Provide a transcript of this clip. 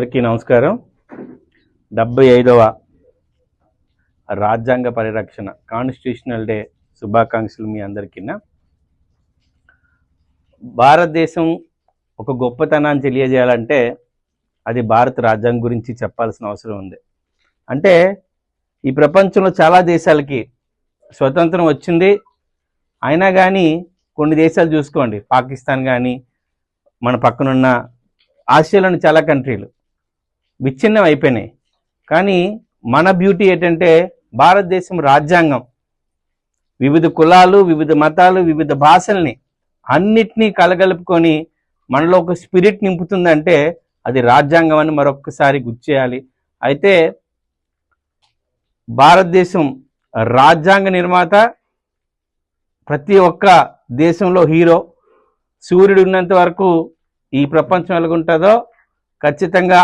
అందరికీ నమస్కారం. 75వ రాజ్యాంగ పరిరక్షణ కాన్స్టిట్యూషనల్ డే శుభాకాంక్షలు మీ అందరికీ. భారతదేశం ఒక గొప్పతనాన్ని తెలియజేయాలంటే అది భారత రాజ్యాంగం గురించి చెప్పాల్సిన అవసరం ఉంది. అంటే ఈ ప్రపంచంలో చాలా దేశాలకి స్వతంత్రం వచ్చింది, అయినా కానీ కొన్ని దేశాలు చూసుకోండి, పాకిస్తాన్ కానీ మన పక్కనున్న ఆసియాలోని చాలా కంట్రీలు విచ్ఛిన్నం అయిపోయినాయి. కానీ మన బ్యూటీ ఏంటంటే భారతదేశం రాజ్యాంగం వివిధ కులాలు, వివిధ మతాలు, వివిధ భాషల్ని అన్నిటినీ కలగలుపుకొని మనలో ఒక స్పిరిట్ నింపుతుందంటే అది రాజ్యాంగం అని మరొకసారి గుర్తు చేయాలి. అయితే భారతదేశం రాజ్యాంగ నిర్మాత, ప్రతి ఒక్క దేశంలో హీరో. సూర్యుడు ఉన్నంత వరకు ఈ ప్రపంచం ఎలాగుంటుందో ఖచ్చితంగా